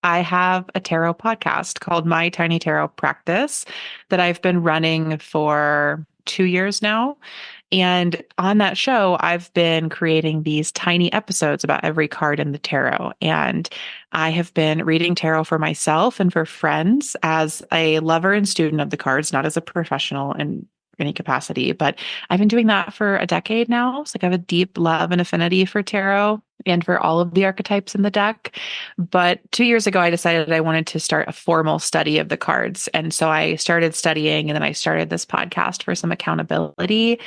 I have a tarot podcast called My Tiny Tarot Practice that I've been running for 2 years now. And on that show, I've been creating these tiny episodes about every card in the tarot. And I have been reading tarot for myself and for friends as a lover and student of the cards, not as a professional in any capacity. But I've been doing that for a decade now. So like I have a deep love and affinity for tarot and for all of the archetypes in the deck. But 2 years ago, I decided I wanted to start a formal study of the cards. And so I started studying and then I started this podcast for some accountability.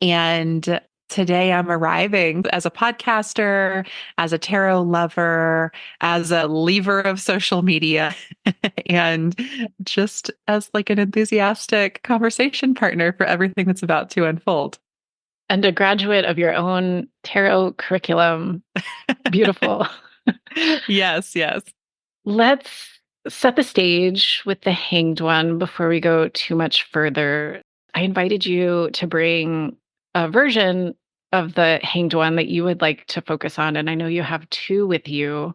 And today I'm arriving as a podcaster, as a tarot lover, as a lever of social media, and just as like an enthusiastic conversation partner for everything that's about to unfold. And a graduate of your own tarot curriculum. Beautiful. Yes, yes. Let's set the stage with the Hanged One before we go too much further. I invited you to bring a version of the Hanged One that you would like to focus on. And I know you have two with you.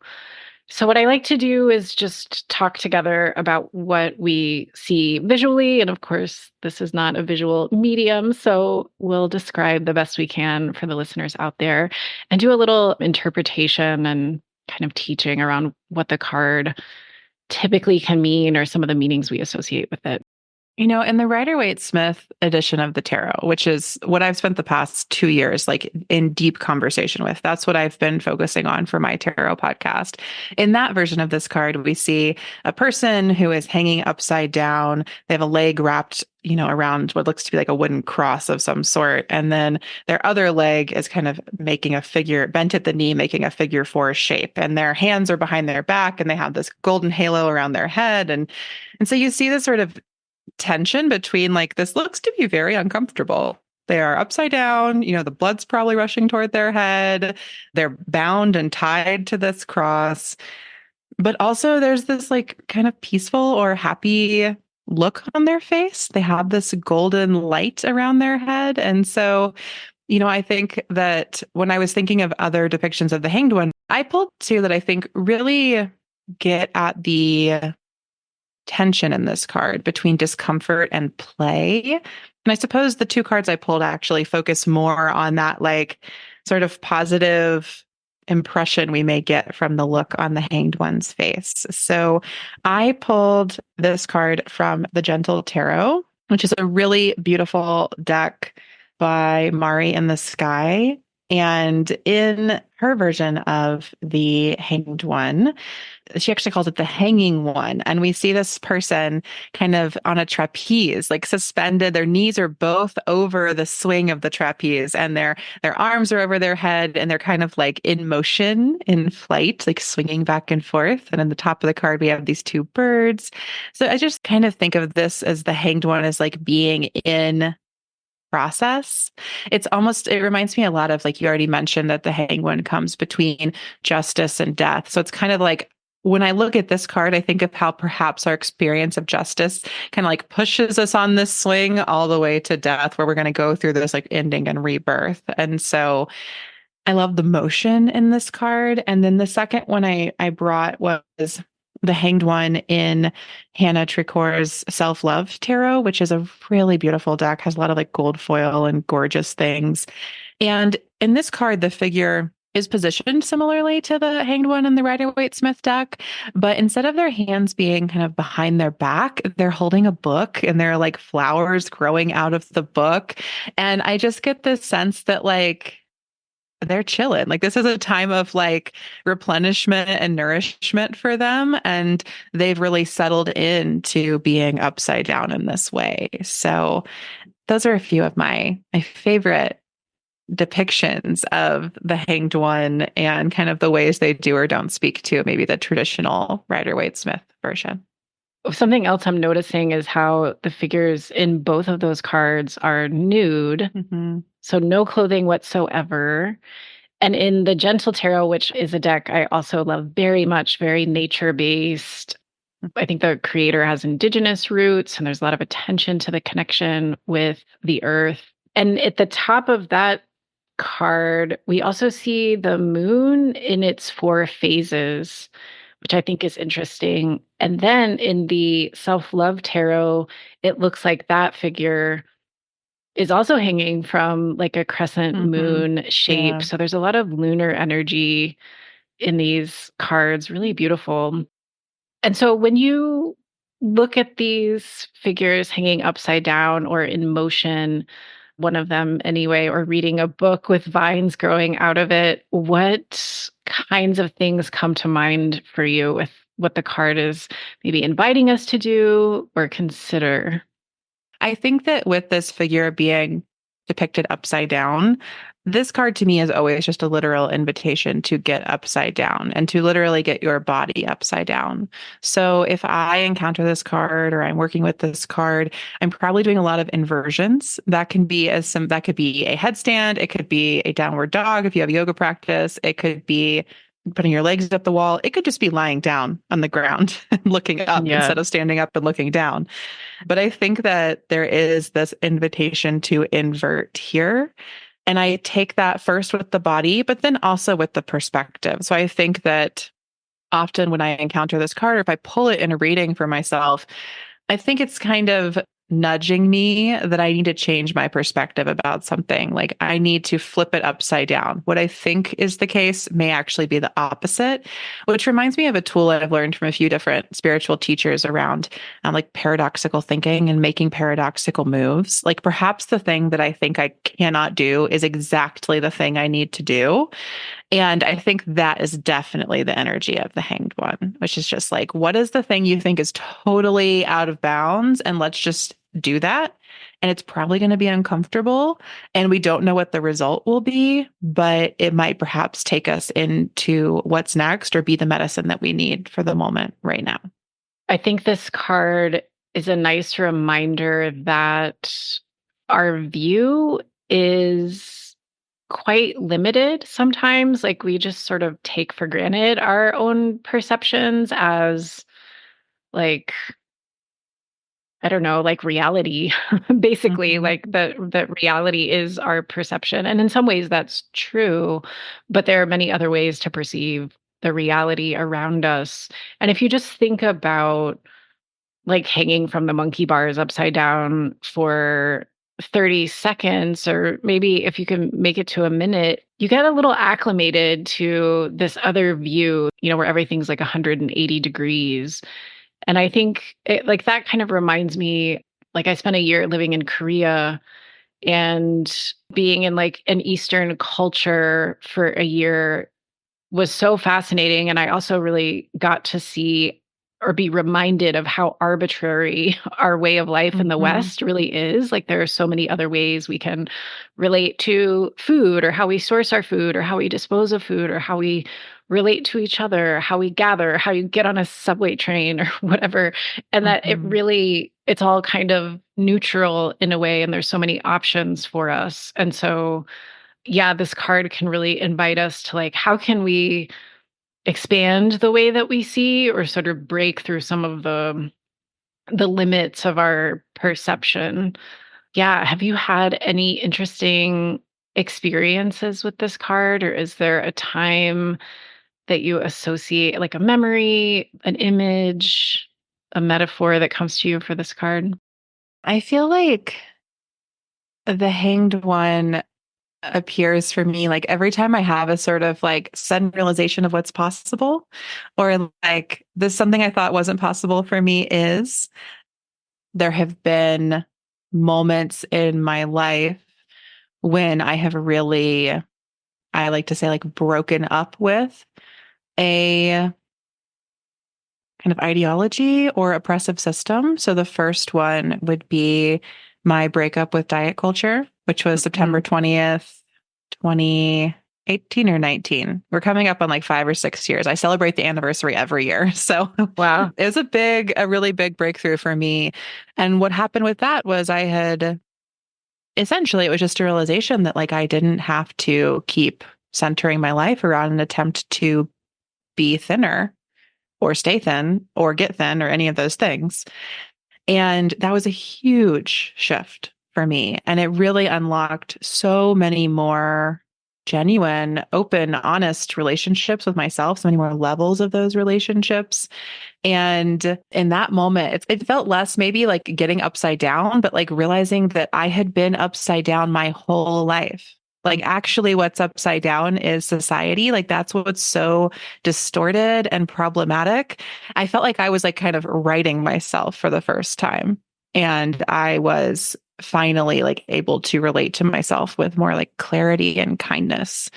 So, what I like to do is just talk together about what we see visually. And of course, this is not a visual medium. So, we'll describe the best we can for the listeners out there and do a little interpretation and kind of teaching around what the card typically can mean or some of the meanings we associate with it. In the Rider-Waite-Smith edition of the tarot, which is what I've spent the past 2 years like in deep conversation with, that's what I've been focusing on for my tarot podcast. In that version of this card, we see a person who is hanging upside down. They have a leg wrapped, around what looks to be like a wooden cross of some sort. And then their other leg is kind of making a figure, bent at the knee, making a figure four shape. And their hands are behind their back and they have this golden halo around their head. And so you see this sort of tension between like this looks to be very uncomfortable. They are upside down, the blood's probably rushing toward their head. They're bound and tied to this cross. But also there's this like kind of peaceful or happy look on their face. They have this golden light around their head. And so, I think that when I was thinking of other depictions of the Hanged One, I pulled two that I think really get at the tension in this card between discomfort and play. And I suppose the two cards I pulled actually focus more on that like sort of positive impression we may get from the look on the Hanged One's face. So I pulled this card from the Gentle Tarot, which is a really beautiful deck by Mari in the Sky. And in her version of the Hanged One, she actually calls it the hanging one. And we see this person kind of on a trapeze, like suspended. Their knees are both over the swing of the trapeze and their arms are over their head and they're kind of like in motion, in flight, like swinging back and forth. And in the top of the card, we have these two birds. So I just kind of think of this as the hanged one as like being in process. It reminds me a lot of like you already mentioned that the hanged one comes between justice and death. So it's kind of like when I look at this card, I think of how perhaps our experience of justice kind of like pushes us on this swing all the way to death, where we're going to go through this like ending and rebirth. And so I love the motion in this card. And then the second one I brought was the Hanged One in Hannah Tricor's Self-Love Tarot, which is a really beautiful deck, has a lot of like gold foil and gorgeous things. And in this card, the figure is positioned similarly to the Hanged One in the Rider-Waite-Smith deck, but instead of their hands being kind of behind their back, they're holding a book and there are like flowers growing out of the book. And I just get this sense that like they're chilling. Like this is a time of like replenishment and nourishment for them. And they've really settled into being upside down in this way. So those are a few of my favorite depictions of the Hanged One and kind of the ways they do or don't speak to maybe the traditional Rider-Waite-Smith version. Something else I'm noticing is how the figures in both of those cards are nude. Mm-hmm. So no clothing whatsoever. And in the Gentle Tarot, which is a deck I also love very much, very nature-based. I think the creator has indigenous roots and there's a lot of attention to the connection with the earth. And at the top of that card, we also see the moon in its four phases, which I think is interesting. And then in the self-love tarot, it looks like that figure is also hanging from like a crescent Hmm. moon shape. Yeah. So there's a lot of lunar energy in these cards, really beautiful. And so when you look at these figures hanging upside down or in motion, one of them anyway, or reading a book with vines growing out of it, what kinds of things come to mind for you with what the card is maybe inviting us to do or consider? I think that with this figure being depicted upside down, this card to me is always just a literal invitation to get upside down and to literally get your body upside down. So if I encounter this card or I'm working with this card, I'm probably doing a lot of inversions. That can be that could be a headstand, it could be a downward dog if you have yoga practice, it could be putting your legs up the wall, it could just be lying down on the ground and looking up Yeah. instead of standing up and looking down. But I think that there is this invitation to invert here. And I take that first with the body, but then also with the perspective. So I think that often when I encounter this card, or if I pull it in a reading for myself, I think it's kind of nudging me that I need to change my perspective about something. Like I need to flip it upside down. What I think is the case may actually be the opposite, which reminds me of a tool I've learned from a few different spiritual teachers around like paradoxical thinking and making paradoxical moves. Like perhaps the thing that I think I cannot do is exactly the thing I need to do. And I think that is definitely the energy of the hanged one, which is just like, what is the thing you think is totally out of bounds? And let's just do that. And it's probably going to be uncomfortable. And we don't know what the result will be, but it might perhaps take us into what's next or be the medicine that we need for the moment right now. I think this card is a nice reminder that our view is quite limited sometimes. Like we just sort of take for granted our own perceptions as like I don't know, like reality, basically, Mhm. like the reality is our perception. And in some ways that's true, but there are many other ways to perceive the reality around us. And if you just think about like hanging from the monkey bars upside down for 30 seconds, or maybe if you can make it to a minute, you get a little acclimated to this other view, where everything's like 180 degrees. And I think like that kind of reminds me, like I spent a year living in Korea and being in like an Eastern culture for a year was so fascinating. And I also really got to see or be reminded of how arbitrary our way of life in the Mhm. West really is. Like there are so many other ways we can relate to food or how we source our food or how we dispose of food or how we relate to each other, how we gather, how you get on a subway train or whatever. And that Mhm. it's all kind of neutral in a way. And there's so many options for us. And so yeah, this card can really invite us to like, how can we expand the way that we see or sort of break through some of the limits of our perception? Yeah, have you had any interesting experiences with this card, or is there a time that you associate like a memory, an image, a metaphor that comes to you for this card? I feel like the hanged one appears for me like every time I have a sort of like sudden realization of what's possible, or like this something I thought wasn't possible for me is there have been moments in my life when I have really, I like to say, like broken up with a kind of ideology or oppressive system. So the first one would be my breakup with diet culture, which was September Mhm. 20th, 2018 or 19. We're coming up on like 5 or 6 years. I celebrate the anniversary every year. So Wow. it was a really big breakthrough for me. And what happened with that was I had essentially, it was just a realization that like I didn't have to keep centering my life around an attempt to be thinner or stay thin or get thin or any of those things. And that was a huge shift for me. And it really unlocked so many more. genuine, open, honest relationships with myself, so many more levels of those relationships. And in that moment, it felt less maybe like getting upside down, but like realizing that I had been upside down my whole life. Like, actually, what's upside down is society. Like, that's what's so distorted and problematic. I felt like I was like kind of writing myself for the first time. And I was finally like able to relate to myself with more like clarity and kindness.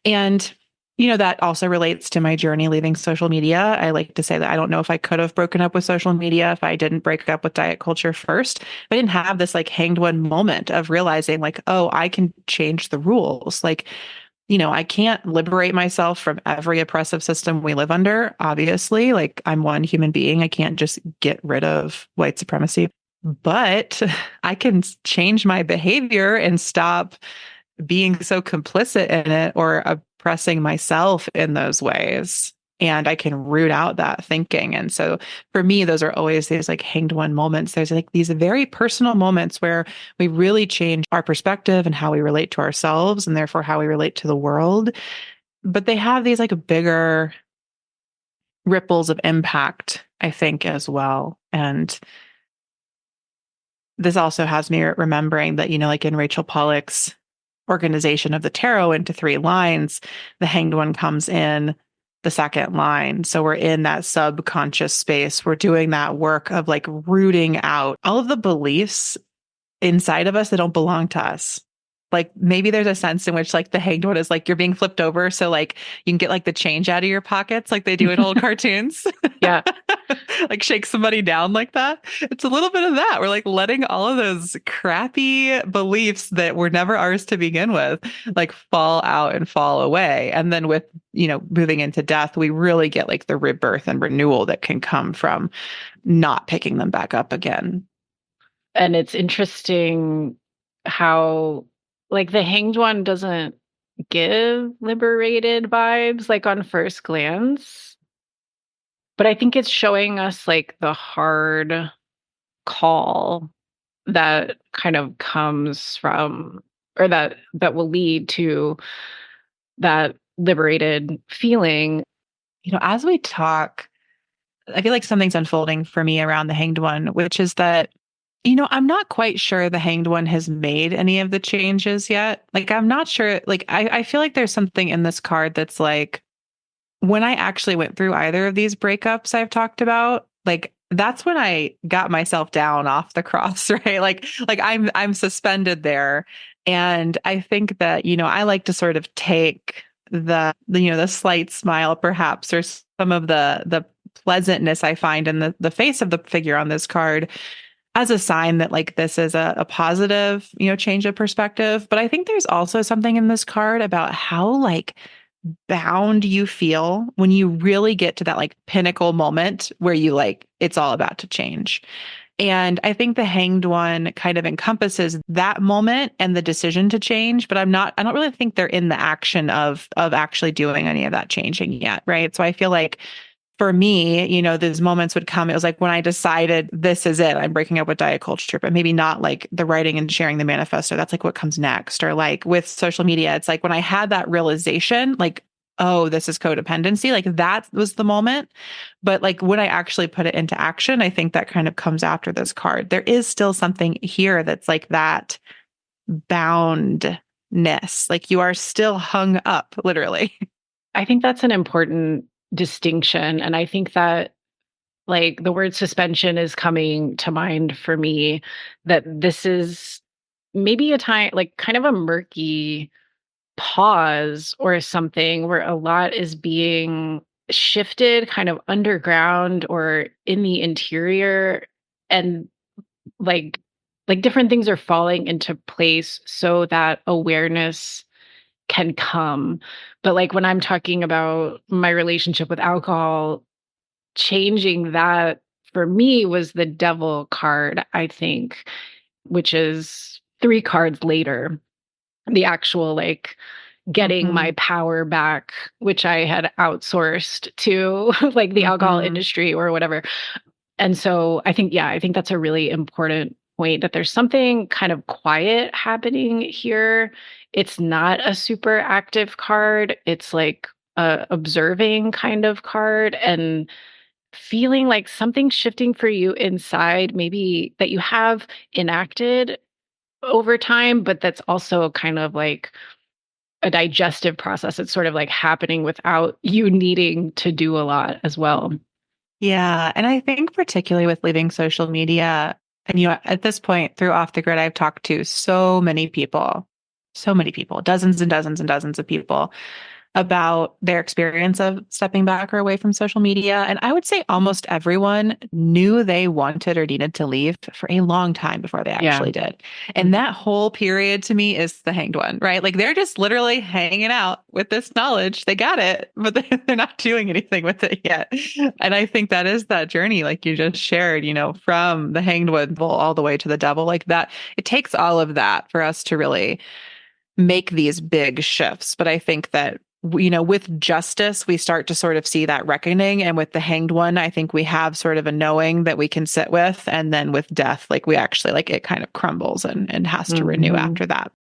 And, that also relates to my journey leaving social media. I like to say that I don't know if I could have broken up with social media if I didn't break up with diet culture first. I didn't have this like hanged one moment of realizing, like, oh, I can change the rules. Like, I can't liberate myself from every oppressive system we live under, obviously. Like, I'm one human being. I can't just get rid of white supremacy, but I can change my behavior and stop being so complicit in it or oppressing myself in those ways. And I can root out that thinking. And so for me, those are always these like hanged one moments. There's like these very personal moments where we really change our perspective and how we relate to ourselves and therefore how we relate to the world. But they have these like bigger ripples of impact, I think, as well. And this also has me remembering that, like in Rachel Pollack's organization of the tarot into three lines, the hanged one comes in the second line. So we're in that subconscious space. We're doing that work of like rooting out all of the beliefs inside of us that don't belong to us. Like maybe there's a sense in which like the hanged one is like you're being flipped over. So like you can get like the change out of your pockets like they do in old cartoons. Yeah. Like shake somebody down like that. It's a little bit of that. We're like letting all of those crappy beliefs that were never ours to begin with, like fall out and fall away. And then with, moving into death, we really get like the rebirth and renewal that can come from not picking them back up again. And it's interesting how, like, the hanged one doesn't give liberated vibes, like, on first glance. But I think it's showing us, like, the hard call that kind of comes from, or that will lead to that liberated feeling. As we talk, I feel like something's unfolding for me around the hanged one, which is that, I'm not quite sure the hanged one has made any of the changes yet. Like, I'm not sure. Like, I feel like there's something in this card that's like, when I actually went through either of these breakups I've talked about, like, that's when I got myself down off the cross, right? Like I'm suspended there. And I think that, I like to sort of take the slight smile perhaps, or some of the pleasantness I find in the face of the figure on this card as a sign that like this is a positive, change of perspective. But I think there's also something in this card about how like bound you feel when you really get to that like pinnacle moment where you like it's all about to change. And I think the hanged one kind of encompasses that moment and the decision to change, but I don't really think they're in the action of actually doing any of that changing yet, right? So I feel like for me, those moments would come. It was like when I decided this is it, I'm breaking up with diet culture, but maybe not like the writing and sharing the manifesto. That's like what comes next. Or like with social media, it's like when I had that realization, like, oh, this is codependency, like that was the moment. But like when I actually put it into action, I think that kind of comes after this card. There is still something here that's like that boundness, like you are still hung up, literally. I think that's an important distinction. And I think that, like, the word suspension is coming to mind for me, that this is maybe a time, like, kind of a murky pause or something where a lot is being shifted kind of underground or in the interior. And like different things are falling into place so that awareness can come. But like when I'm talking about my relationship with alcohol, changing that for me was the devil card, I think, which is 3 cards later. The actual like getting my Hmm. power back, which I had outsourced to like the alcohol Hmm. industry or whatever. And so I think, yeah, I think that's a really important point that there's something kind of quiet happening here. It's not a super active card. It's like a observing kind of card, and feeling like something's shifting for you inside, maybe that you have enacted over time, but that's also kind of like a digestive process. It's sort of like happening without you needing to do a lot as well. Yeah. And I think particularly with leaving social media, and at this point through Off the Grid, I've talked to so many people, dozens and dozens and dozens of people about their experience of stepping back or away from social media. And I would say almost everyone knew they wanted or needed to leave for a long time before they Yeah. actually did. And that whole period to me is the hanged one, right? Like they're just literally hanging out with this knowledge. They got it, but they're not doing anything with it yet. And I think that is that journey, like you just shared, from the hanged one all the way to the devil, like that. It takes all of that for us to really make these big shifts. But I think that, with justice, we start to sort of see that reckoning. And with the hanged one, I think we have sort of a knowing that we can sit with. And then with death, like we actually, like it kind of crumbles and has to renew Mhm. after that.